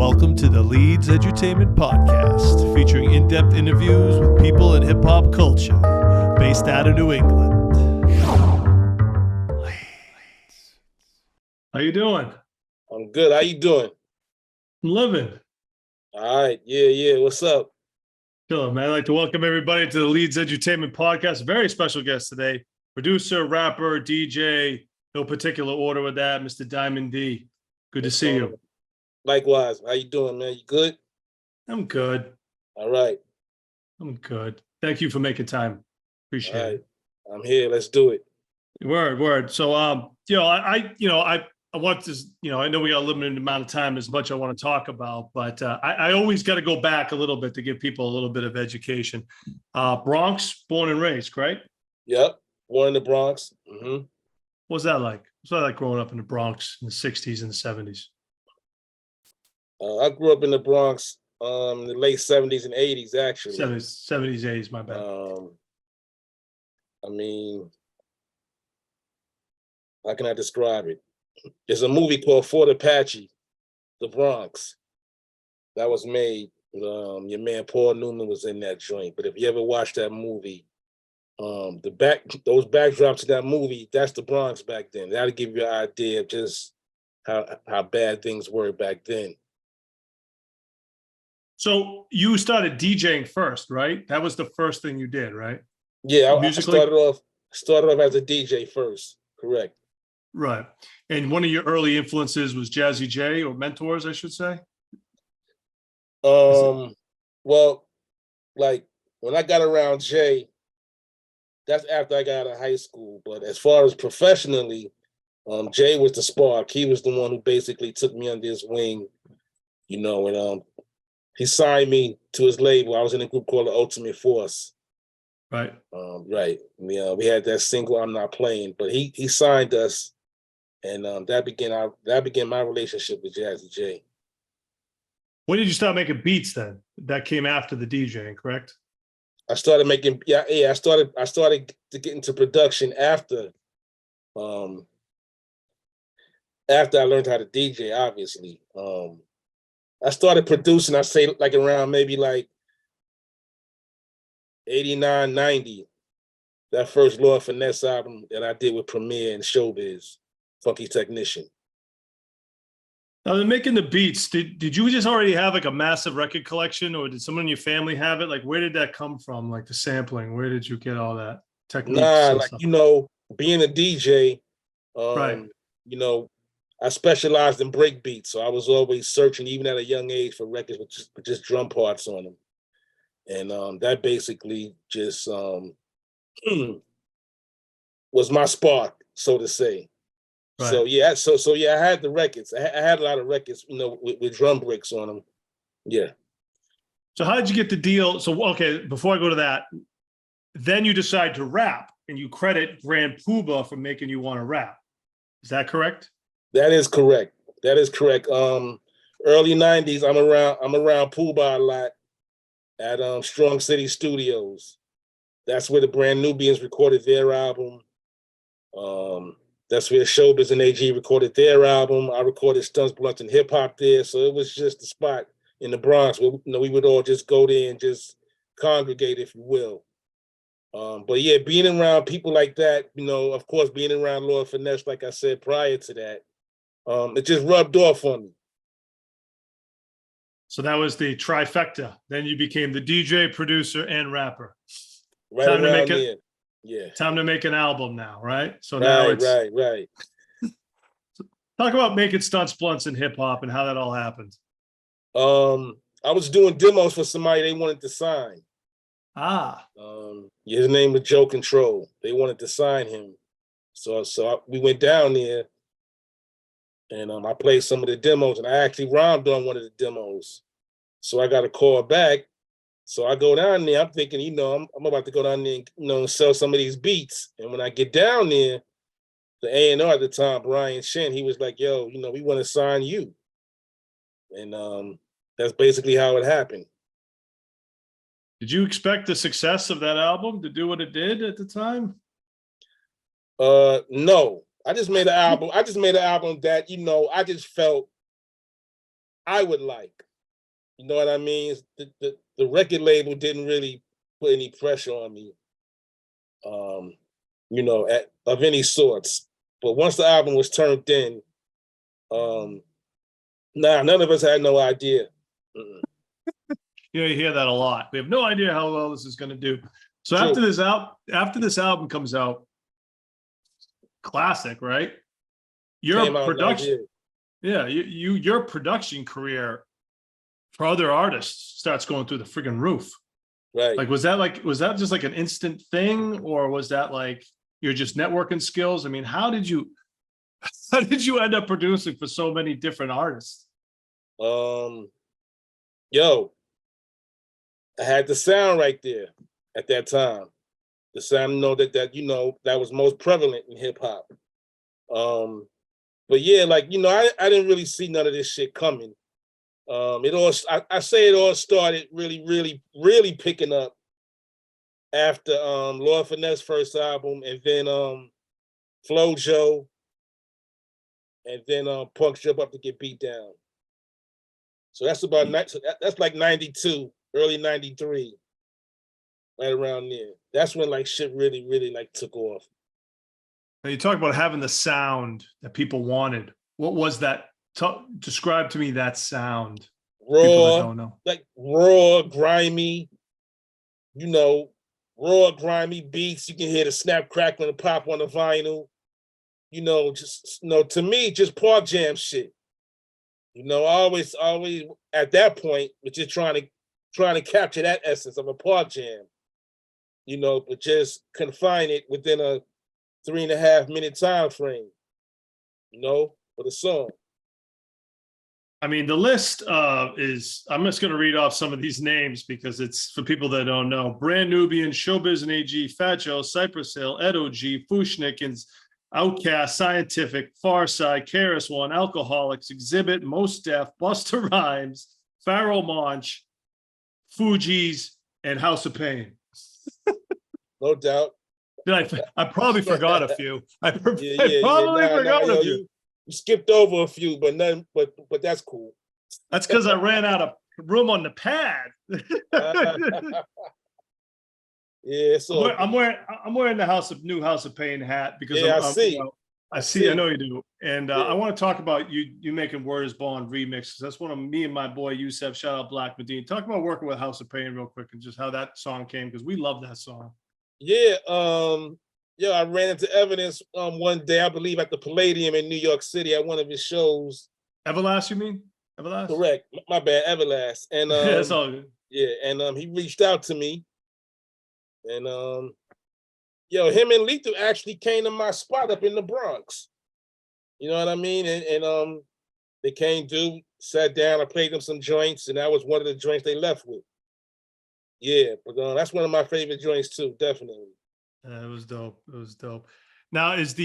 Welcome to the Leedz Edutainment Podcast, featuring in-depth interviews with people in hip-hop culture, based out of New England. Leeds. How you doing? I'm good. How you doing? I'm living. All right. Yeah. What's up? Cool, man. I'd like to welcome everybody to the Leedz Edutainment Podcast. A very special guest today. Producer, rapper, DJ, no particular order with that, Mr. Diamond D. Good to see you. Likewise. How you doing, man? You good? I'm good. All right. I'm good. Thank you for making time. Appreciate it. I'm here. Let's do it. Word. So, I want to, I know we got a limited amount of time as much I want to talk about, but I always got to go back a little bit to give people a little bit of education. Bronx, born and raised, right? Yep. Born in the Bronx. Mm-hmm. What was that like? What's that like growing up in the Bronx in the 60s and the 70s? I grew up in the Bronx in the late 70s and 80s, actually. 70s, 80s, my bad. How can I describe it? There's a movie called Fort Apache, The Bronx, that was made. Your man Paul Newman was in that joint. But if you ever watch that movie, those backdrops to that movie, that's the Bronx back then. That'll give you an idea of just how bad things were back then. So you started DJing first, right? That was the first thing you did, right? Yeah, I started off as a DJ first, correct. Right. And one of your early influences was Jazzy J, or mentors, I should say? Well, like when I got around Jay, that's after I got out of high school. But as far as professionally, Jay was the spark. He was the one who basically took me under his wing, and he signed me to his label. I was in a group called The Ultimate Force. Right. Right. We had that single, I'm Not Playing, but he signed us, and that began my relationship with Jazzy J. When did you start making beats then? That came after the DJing, correct? I started making I started to get into production after I learned how to DJ, obviously. I started producing, I say like around maybe like 89, 90. That first Lord Finesse album that I did with Premier and Showbiz, Funky Technician. Now, they're making the beats. Did you just already have like a massive record collection, or did someone in your family have it? Like, where did that come from? Like the sampling, where did you get all that technique? Being a DJ, right. I specialized in break beats, so I was always searching, even at a young age, for records with just drum parts on them, and that basically just was my spark, so to say. Right. So I had the records. I had a lot of records, with drum breaks on them. Yeah. So how did you get the deal? So okay, before I go to that, then you decide to rap, and you credit Grand Poobah for making you want to rap. Is that correct? That is correct. Early 90s, I'm around Poobah a lot at Strong City Studios. That's where the Brand Nubians recorded their album. That's where Showbiz and AG recorded their album. I recorded Stunts, Blunts, and Hip Hop there. So it was just a spot in the Bronx where we would all just go there and just congregate, if you will. But yeah, being around people like that, of course, being around Lord Finesse, like I said prior to that, it just rubbed off on me. So that was the trifecta. Then you became the DJ, producer, and rapper. Right time around to make there. Yeah. Time to make an album now, right? So now it's right. Talk about making Stunts, Blunts, and Hip Hop and how that all happened. I was doing demos for somebody they wanted to sign. His name was Joe Control. They wanted to sign him, so we went down there, and I played some of the demos, and I actually rhymed on one of the demos. So I got a call back. So I go down there. I'm thinking, I'm about to go down there and sell some of these beats. And when I get down there, the A&R at the time, Brian Shen, he was like, "Yo, we want to sign you," and that's basically how it happened. Did you expect the success of that album to do what it did at the time? No. I just made an album. That, I just felt I would like. You know what I mean? The record label didn't really put any pressure on me, you know, of any sorts. But once the album was turned in, none of us had no idea. Mm-mm. You know, you hear that a lot. We have no idea how well this is going to do. So True. after this album comes out, classic, right? Your Came out production, yeah, your production career for other artists starts going through the friggin' roof. Right. Like, was that just like an instant thing, or was that like you're just networking skills? I mean, how did you end up producing for so many different artists? Yo, I had the sound right there at that time. The sound, you know, that was most prevalent in hip hop. But yeah, like, you know, I didn't really see none of this shit coming. I say it all started really picking up after Lord Finesse first album, and then Flojo, and then Punk Jump Up to Get Beat Down. So that's about that's like 92, early 93, right around there. That's when like shit really like took off. Now you talk about having the sound that people wanted. What was that? Describe to me that sound. People that Raw, don't know. like raw, grimy, you know, raw, grimy beats. You can hear the snap, crackle, and pop on the vinyl. You know, just, you know, to me, just Park Jam shit. You know, I always at that point was just trying to capture that essence of a Park Jam. You know, but just confine it within a 3.5 minute time frame. You know, for the song. I mean, the list is, I'm just going to read off some of these names because it's for people that don't know. Brand Nubian, Showbiz and AG, Fat Joe, Cypress Hill, Edo G, Fushnikins, Outcast, Scientific, Farside, KRS One, Alcoholics, Exhibit, Mos Def, Busta Rhymes, Pharoah Monch, Fugees, and House of Pain. No doubt. I probably forgot a few. I probably Nah, forgot a few. You skipped over a few, but that's cool. That's because I ran out of room on the pad. Yeah, so I'm wearing the new House of Pain hat because I see. I know you do. And I want to talk about you making Word is Bond remixes. That's one of me and my boy Yusef. Shout out Black Medine. Talk about working with House of Pain real quick and just how that song came, because we love that song. Yeah, I ran into Evidence one day, I believe at the Palladium in New York City at one of his shows. Everlast, you mean? Everlast? Correct. My bad, Everlast. And yeah, it's all good. Yeah, and he reached out to me. And him and Lethal actually came to my spot up in the Bronx. You know what I mean? And they came through, sat down, I played them some joints, and that was one of the joints they left with. Yeah, but that's one of my favorite joints too, definitely. It was dope. It was dope. Now, is the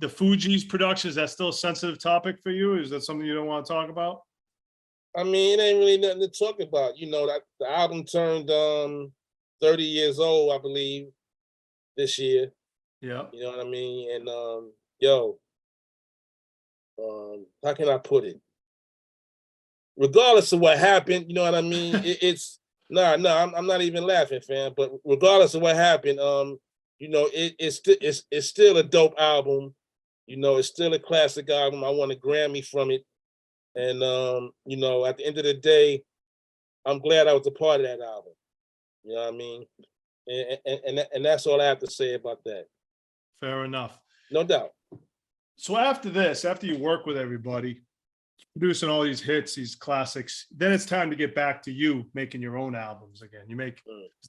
Fugees production, is that still a sensitive topic for you? Is that something you don't want to talk about? I mean, it ain't really nothing to talk about. You know, that the album turned 30 years old, I believe, this year. Yeah. You know what I mean? And how can I put it? Regardless of what happened, you know what I mean? I'm not even laughing, fam. But regardless of what happened, you know, it's still a dope album. You know, it's still a classic album. I won a Grammy from it. And you know, at the end of the day, I'm glad I was a part of that album. You know what I mean? And that's all I have to say about that. Fair enough. No doubt. So after this, after you work with everybody, producing all these hits, these classics, then it's time to get back to you making your own albums again. You make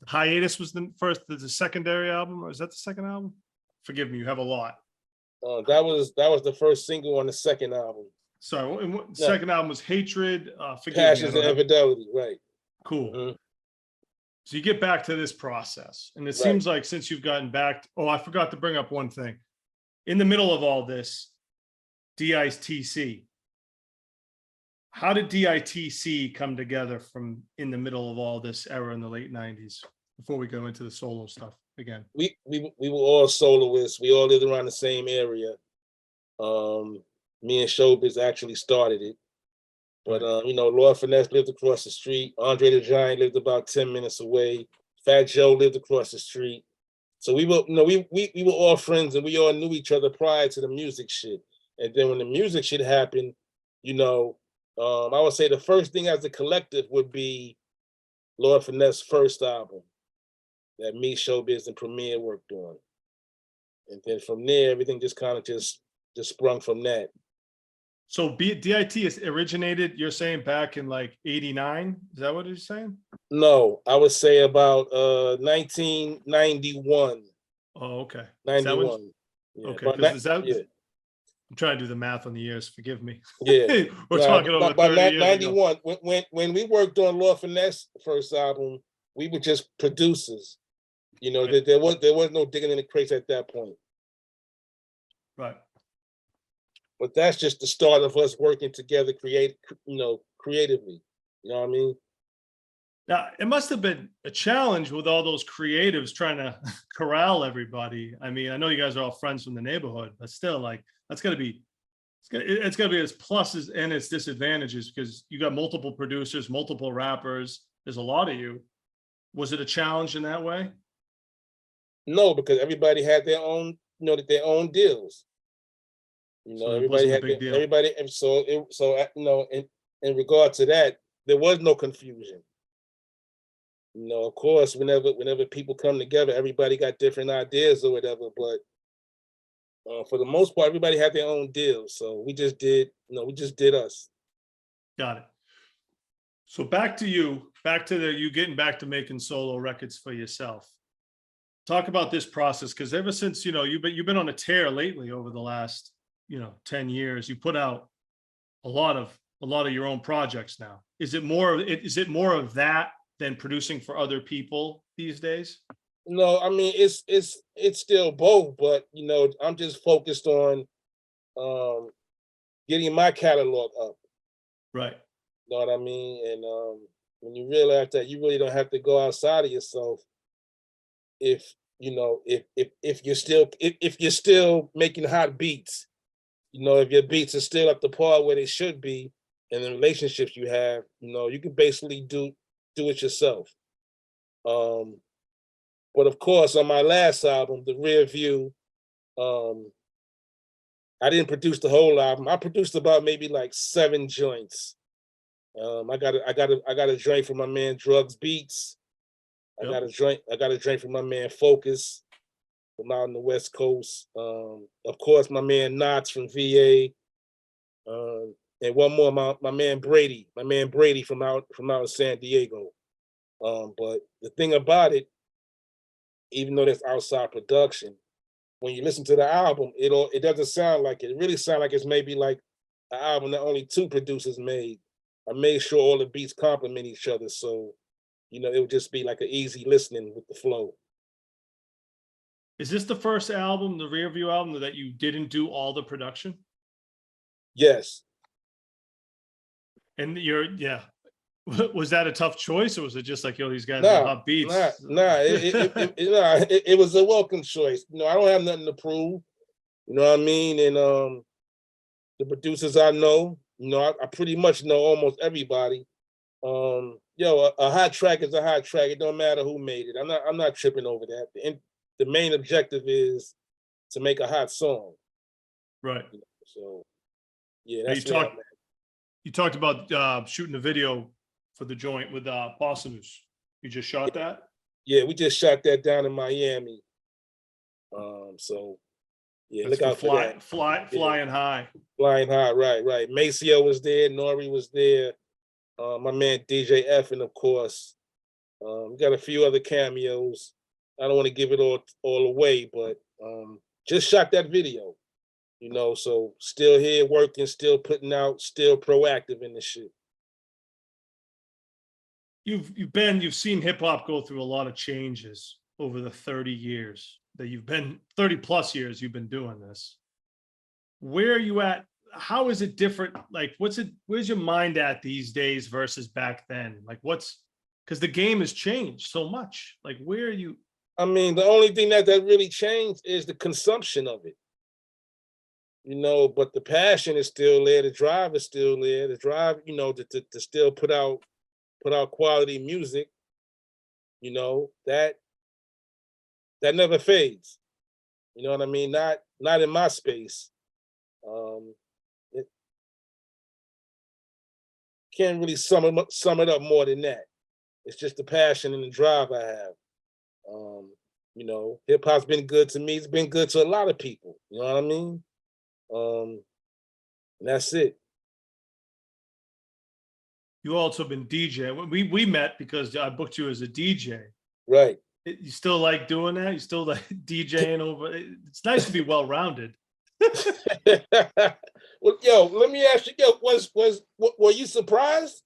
Hiatus was the secondary album, or is that the second album? Forgive me, you have a lot. That was the first single on the second album. Sorry, second album was Hatred, Passions and Infidelity, right? Cool. Mm-hmm. So you get back to this process, and it seems like since you've gotten back, I forgot to bring up one thing. In the middle of all this, DITC. How did DITC come together from in the middle of all this era in the late 90s, before we go into the solo stuff again? We were all soloists. We all lived around the same area. Me and Showbiz actually started it But you know, Lord Finesse lived across the street. Andre the Giant lived about 10 minutes away. Fat Joe lived across the street. So we were, you know, we were all friends and we all knew each other prior to the music shit. And then when the music shit happened, you know, I would say the first thing as a collective would be Lord Finesse first album that me, Showbiz, and Premier worked on. And then from there, everything just kind of just sprung from that. So DIT is originated, you're saying back in like 89? Is that what you're saying? No, I would say about 1991. Oh, okay. 91. Yeah, okay, because is that, yeah. I'm trying to do the math on the years, forgive me. Yeah. We're talking over 30 years 91, ago. when we worked on Lord Finesse first album, we were just producers. You know, Right. there was no digging in the crates at that point. Right. But that's just the start of us working together, creatively. You know what I mean? Now, it must have been a challenge with all those creatives trying to corral everybody. I mean, I know you guys are all friends from the neighborhood, but still, like, that's got to be, it's got to be its pluses and its disadvantages because you got multiple producers, multiple rappers. There's a lot of you. Was it a challenge in that way? No, because everybody had their own, their own deals. You know, So it everybody wasn't a had big deal. everybody, and so you know, in regard to that, there was no confusion. You know, of course, whenever people come together, everybody got different ideas or whatever, but for the most part, everybody had their own deals. So we just did, we just did us. Got it. So back to you getting back to making solo records for yourself. Talk about this process, because ever since, you've been on a tear lately over the last, 10 years. You put out a lot of your own projects now. Is it more of that than producing for other people these days? No, I mean it's still both, but I'm just focused on getting my catalog up. Right. You know what I mean? And when you realize that you really don't have to go outside of yourself if if you're still making hot beats, if your beats are still at the par where they should be, and the relationships you have, you can basically do it yourself. But of course, on my last album, The Rear View, I didn't produce the whole album. I produced about maybe like 7 joints. I got a joint from my man Drugs Beats. I Yep. got a joint from my man Focus from out on the West Coast. Of course, my man Knots from VA. And one more, my man Brady from out in San Diego. But the thing about it, even though that's outside production, when you listen to the album, it doesn't sound like it. It really sounds like it's maybe like an album that only 2 producers made. I made sure all the beats complement each other, so it would just be like an easy listening with the flow. Is this the first album, the Rear View album, that you didn't do all the production? Yes. And was that a tough choice, or was it just like, yo, these guys are hot beats? It was a welcome choice. I don't have nothing to prove. You know what I mean? And the producers I know, I pretty much know almost everybody. A hot track is a hot track. It don't matter who made it. I'm not tripping over that. The main objective is to make a hot song. Right. So yeah, that's you talked about shooting a video for the joint with Bostonus. You just shot that? Yeah, we just shot that down in Miami. So yeah, That's look out for that. Flying high. Flying high, right. Maceo was there, Nori was there, my man DJ F, and of course, we got a few other cameos. I don't want to give it all away, but just shot that video. So still here working, still putting out, still proactive in the shit. You've seen hip hop go through a lot of changes over the 30 years that 30 plus years you've been doing this. Where are you at? How is it different? Like, where's your mind at these days versus back then? Like, because the game has changed so much. Like, where are you? I mean, the only thing that really changed is the consumption of it. but the passion is still there, the drive is still there, the drive, to still put out quality music, that never fades. You know what I mean? Not in my space. Um, it can't really sum it up more than that. It's just the passion and the drive I have. Hip hop's been good to me. It's been good to a lot of people. You know what I mean? And that's it. You also been DJ. We met because I booked you as a DJ. Right. You still like doing that? You still like DJing over? It's nice to be well rounded. Well, let me ask you, were you surprised?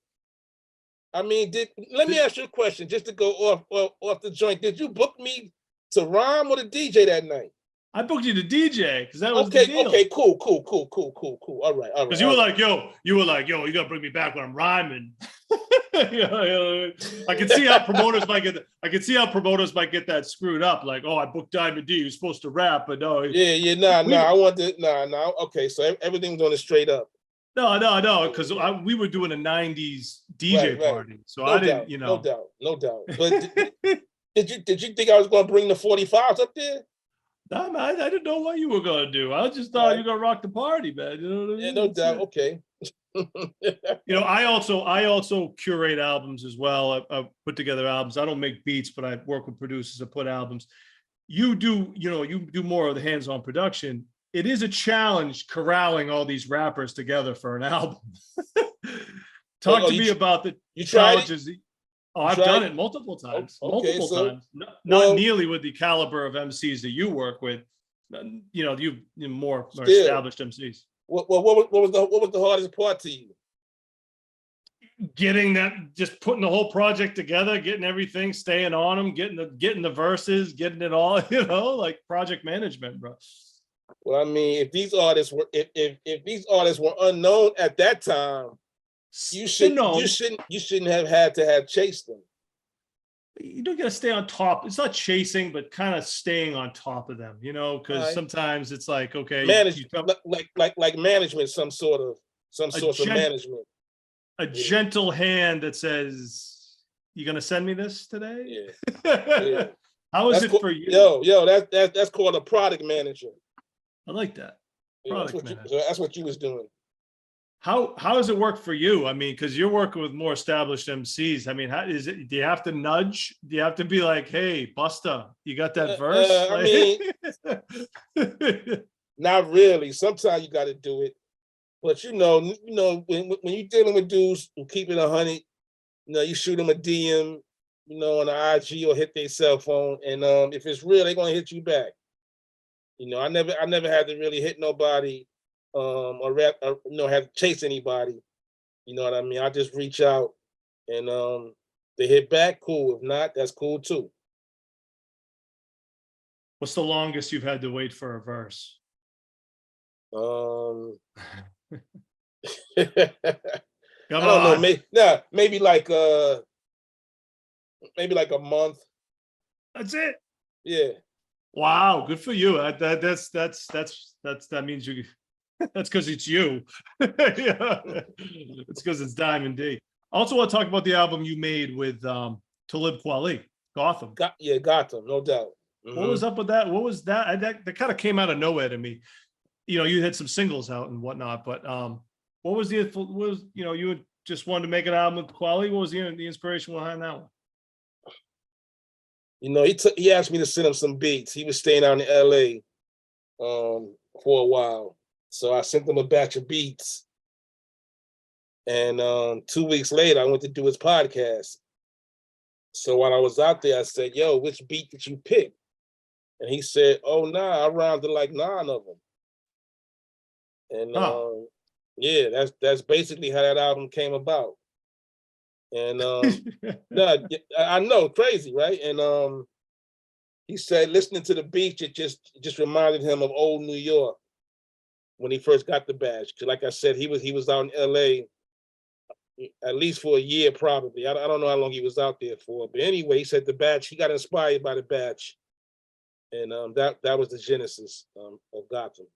I mean, let me ask you a question just to go off the joint. Did you book me to rhyme or the DJ that night? I booked you to DJ because that was the deal. Okay, cool. All right. Because you were like, yo, you gotta bring me back when I'm rhyming. I can see how promoters might get. I can see how promoters might get that screwed up. Like, oh, I booked Diamond D. You're supposed to rap, but no. I want to. Okay, so everything was on the straight up. No, because we were doing a '90s DJ party, so I didn't, No doubt. But did you think I was going to bring the 45s up there? No, man, I didn't know what you were going to do. I just thought you were going to rock the party, man. You know what I mean? Yeah, no doubt. Okay. I also curate albums as well. I put together albums. I don't make beats, but I work with producers that put albums. You do more of the hands-on production. It is a challenge corralling all these rappers together for an album. Talk to me about the challenges. Oh, I've done it multiple times. Multiple times. Not nearly with the caliber of MCs that you work with. You more established MCs. What was the hardest part to you? Getting that, just putting the whole project together, getting everything, staying on them, getting the verses, getting it all. Like project management, bro. Well, I mean, if these artists were unknown at that time, you shouldn't have had to have chased them. You don't got to stay on top. It's not chasing, but kind of staying on top of them, because sometimes it's like, okay, like management, some sort of management. A gentle hand that says, "You gonna send me this today?" Yeah. How is it for you? That's called a product manager. I like that. That's what you was doing. How does it work for you? I mean, because you're working with more established MCs. I mean, how is it? Do you have to nudge? Do you have to be like, "Hey, Busta, you got that verse?" Not really. Sometimes you got to do it, but when you're dealing with dudes who keep it 100, you shoot them a DM, on the IG or hit their cell phone, and if it's real, they're gonna hit you back. I never had to really hit nobody. Or rap, have to chase anybody. You know what I mean? I just reach out and they hit back, cool. If not, that's cool too. What's the longest you've had to wait for a verse? I don't know. Maybe like a month. That's it. Yeah. Wow, good for you. That means you. That's because it's you. It's because it's Diamond D. I also want to talk about the album you made with Talib Kweli, Gotham. Gotham, no doubt. Mm-hmm. What was up with that? What was that? That kind of came out of nowhere to me. You had some singles out and whatnot, but what was you just wanted to make an album with Kweli? What was the inspiration behind that one? He asked me to send him some beats. He was staying out in LA for a while. So I sent him a batch of beats. And 2 weeks later, I went to do his podcast. So while I was out there, I said, "Yo, which beat did you pick?" And he said, "Oh, nah, I rhymed like 9 of them." And that's basically how that album came about. And I know, crazy, right? And he said listening to the beats, it just reminded him of old New York when he first got the badge. Because like I said, he was out in LA at least for a year, probably. I don't know how long he was out there for. But anyway, he said the badge, he got inspired by the badge. And that was the genesis of Gotham.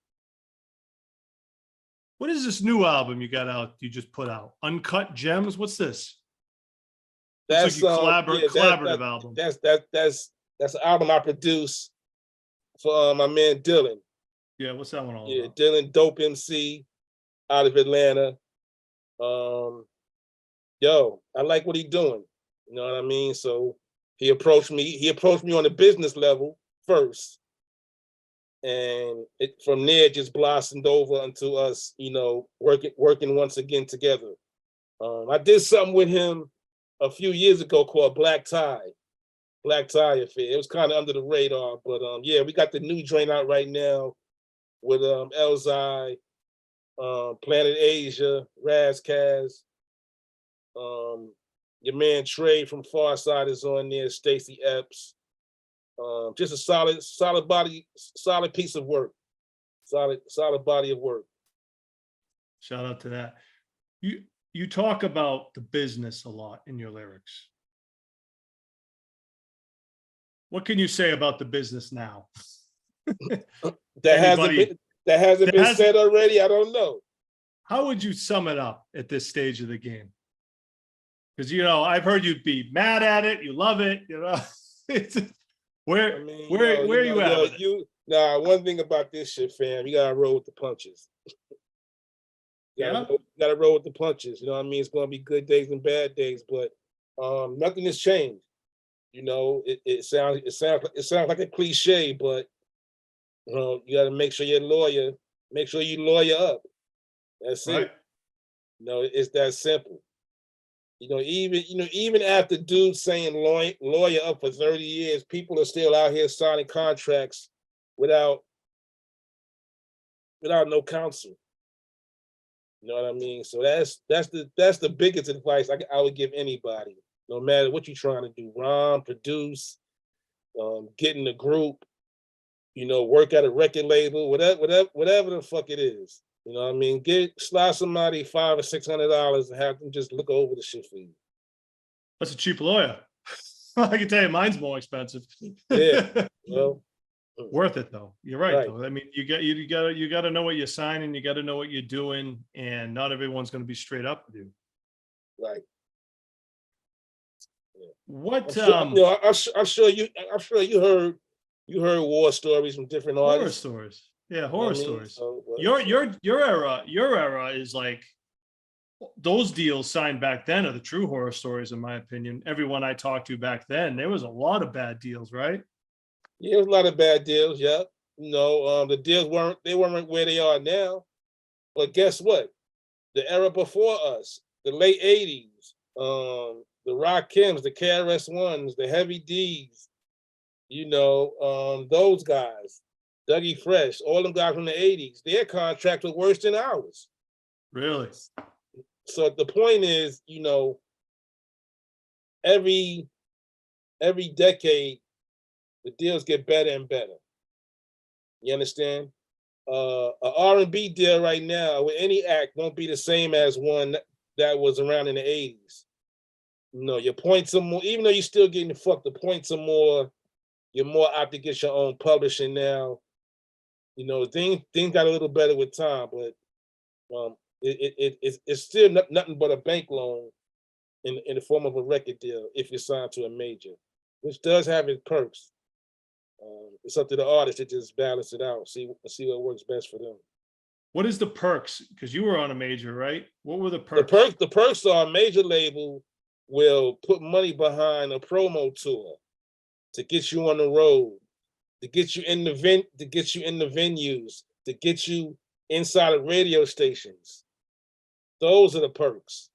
What is this new album you got out? You just put out Uncut Gems. What's this? That's Looks like yeah, collaborative album. That's an album I produced for my man Dylan. Yeah, what's that one all Yeah, about? Dylan, dope MC out of Atlanta. Yo, I like what he doing. You know what I mean? So he approached me. He approached me on a business level first, and from there it just blossomed over into us, you know, working once again together. I did something with him a few years ago called Black Tie Affair. It was kind of under the radar, but yeah, we got the new joint out right now with Elzai, Planet Asia, Raz Kaz, your man Trey from Far Side is on there, Stacey Epps. Just a solid piece of work. Solid body of work. Shout out to that. You talk about the business a lot in your lyrics. What can you say about the business now? That hasn't been said already. I don't know. How would you sum it up at this stage of the game? Because, you know, I've heard you be mad at it. You love it. You know, where are you at? One thing about this shit, fam, you gotta roll with the punches. You gotta roll with the punches. You know what I mean? It's gonna be good days and bad days, but nothing has changed. You know, it sounds like a cliche, but you know, you gotta make sure you lawyer up. That's right. It. You know, it's that simple. You know, even after dudes saying lawyer up for 30 years, people are still out here signing contracts without no counsel. You know what I mean? So that's the biggest advice I would give anybody, no matter what you're trying to do, rhyme, produce, get in a group, you know, work at a record label, whatever the fuck it is. You know what I mean? Slide somebody $500 or $600 and have them just look over the shit for you. That's a cheap lawyer. I can tell you, mine's more expensive. Yeah, well, worth it though. You're right. Though. I mean, you got to know what you're signing. You got to know what you're doing, and not everyone's going to be straight up with you. Right. Yeah. What? I'm sure you heard war stories from different artists. Horror stories. Yeah, horror stories. So, your era is like those deals signed back then are the true horror stories, in my opinion. Everyone I talked to back then, there was a lot of bad deals, right? Yeah, there was a lot of bad deals. Yeah, you know, the deals weren't where they are now. But guess what? The era before us, the late '80s, the Rakims, the KRS-Ones, the Heavy D's, you know, those guys. Dougie Fresh, all them guys from the '80s, their contracts were worse than ours. Really? So the point is, you know, every decade, the deals get better and better. You understand? An R&B deal right now with any act won't be the same as one that was around in the '80s. You know, your points are more, even though you're still getting fucked, the points are more. You're more apt to get your own publishing now. You know, things got a little better with time, but it's still nothing but a bank loan in the form of a record deal if you're signed to a major, which does have its perks. It's up to the artist to just balance it out, see what works best for them. What is the perks? Because you were on a major, right? What were the perks? The perks are a major label will put money behind a promo tour to get you on the road, to get you in the venues, to get you inside of radio stations. Those are the perks.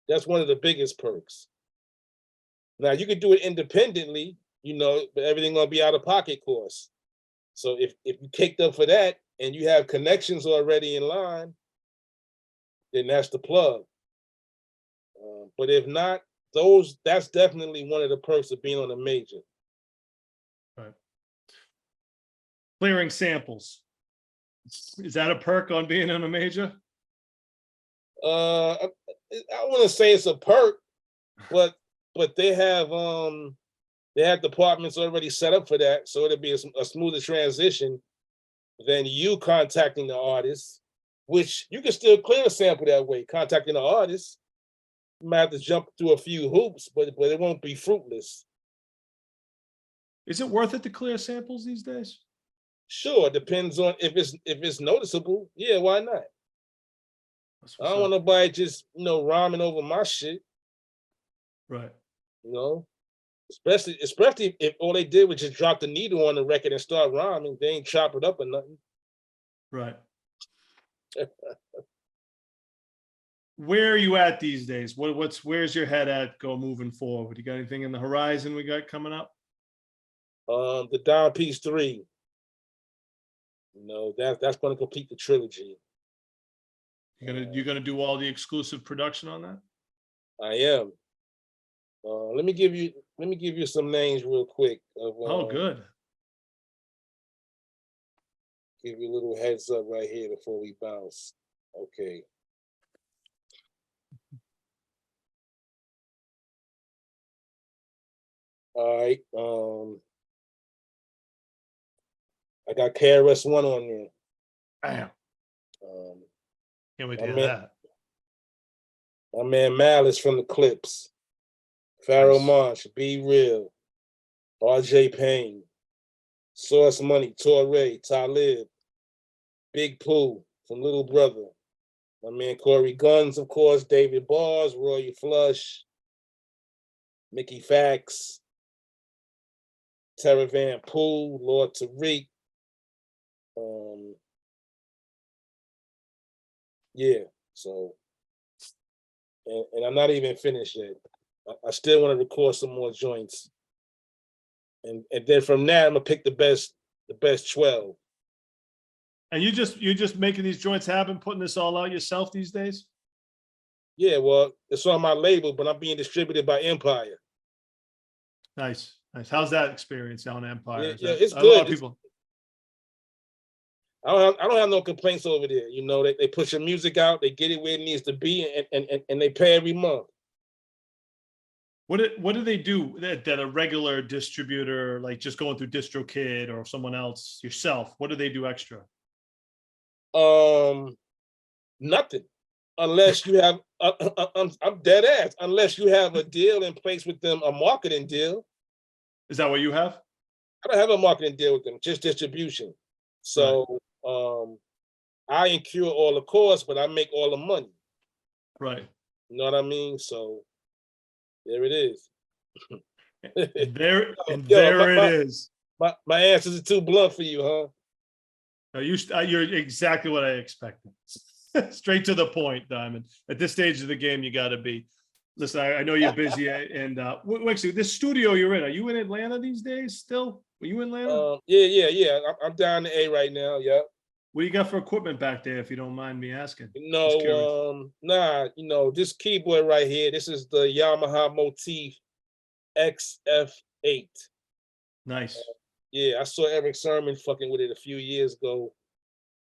That's one of the biggest perks. Now you can do it independently, you know, but everything gonna be out of pocket cost. So if you kicked up for that and you have connections already in line, then that's the plug. But if not, that's definitely one of the perks of being on a major. Right. Clearing samples. Is that a perk on being on a major? I wouldn't say it's a perk, but they have departments already set up for that, so it'll be a smoother transition than you contacting the artist. which you can still clear a sample that way, contacting the artist. You might have to jump through a few hoops, but it won't be fruitless. Is it worth it to clear samples these days? Sure, depends on if it's noticeable. Yeah, why not? I don't want nobody just rhyming over my shit. Right. Especially if all they did was just drop the needle on the record and start rhyming. They ain't chop it up or nothing. Right. Where are you at these days? Where's your head at moving forward? You got anything in the horizon we got coming up? The Down Piece 3. That's gonna complete the trilogy. You're gonna do all the exclusive production on that? I am. Let me give you some names real quick. Oh, good. Give you a little heads up right here before we bounce. Okay. All right. I got KRS-One on there. Damn. Can't wait to hear man- that. My man Malice from the Clips. Pharaoh Nice. Monch, Be Real, RJ Payne, Source Money, Torre, Talib, Big Pooh from Little Brother. My man Corey Guns, of course, David Bars, Roy Flush, Mickey Fax, Terra Van Poole, Lord Tariq. Yeah, so, and I'm not even finished yet. I still want to record some more joints. And then from there, I'm gonna pick the best 12. And you're just making these joints happen, putting this all out yourself these days? Yeah, well, it's on my label, but I'm being distributed by Empire. Nice. How's that experience down in Empire? Yeah, it's good. A lot of people. I don't have no complaints over there. They push your music out, they get it where it needs to be, and they pay every month. What do they do that a regular distributor, like just going through DistroKid or someone else, yourself, what do they do extra? Nothing, unless you have. I'm dead ass. Unless you have a deal in place with them, a marketing deal. Is that what you have? I don't have a marketing deal with them, just distribution. So I incur all the costs, but I make all the money. Right. You know what I mean? So there it is. There it is. My answers are too blunt for you, huh? No, you're exactly what I expected. Straight to the point, Diamond. At this stage of the game, you got to be. Listen, I know you're busy, and actually, this studio you're in, are you in Atlanta these days still? Were you in Atlanta? Yeah. I'm down to A right now. Yeah. What do you got for equipment back there, if you don't mind me asking? This keyboard right here, this is the Yamaha Motif XF8. Nice. Yeah, I saw Eric Sermon fucking with it a few years ago,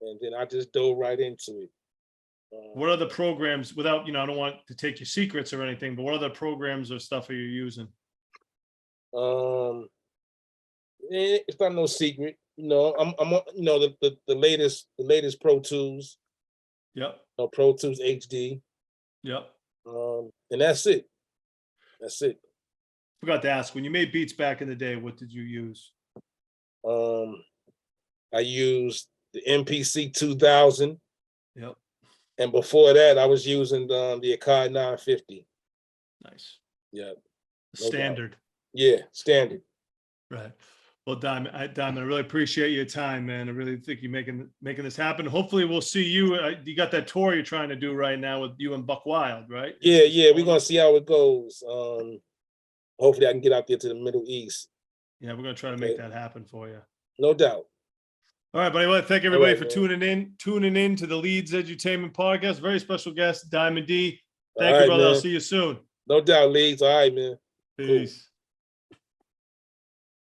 and then I just dove right into it. What other programs, without, I don't want to take your secrets or anything, but what other programs or stuff are you using? It's not no secret. I'm the latest Pro Tools. Yep. Pro Tools HD. Yep. And that's it. Forgot to ask, when you made beats back in the day, what did you use? I used the MPC 2000. Yep. And before that, I was using the Akai 950. Nice. Yeah. Standard. Yeah, standard. Right. Well, Diamond, I really appreciate your time, man. I really think you're making this happen. Hopefully, we'll see you. You got that tour you're trying to do right now with you and Buck Wild, right? Yeah. We're gonna see how it goes. Hopefully, I can get out there to the Middle East. Yeah, we're gonna try to make that happen for you. No doubt. All right, buddy. Well, thank everybody for tuning in to the Leedz Edutainment Podcast. Very special guest, Diamond D. Thank you, brother. Man. I'll see you soon. No doubt, Leedz. All right, man. Peace. Cool.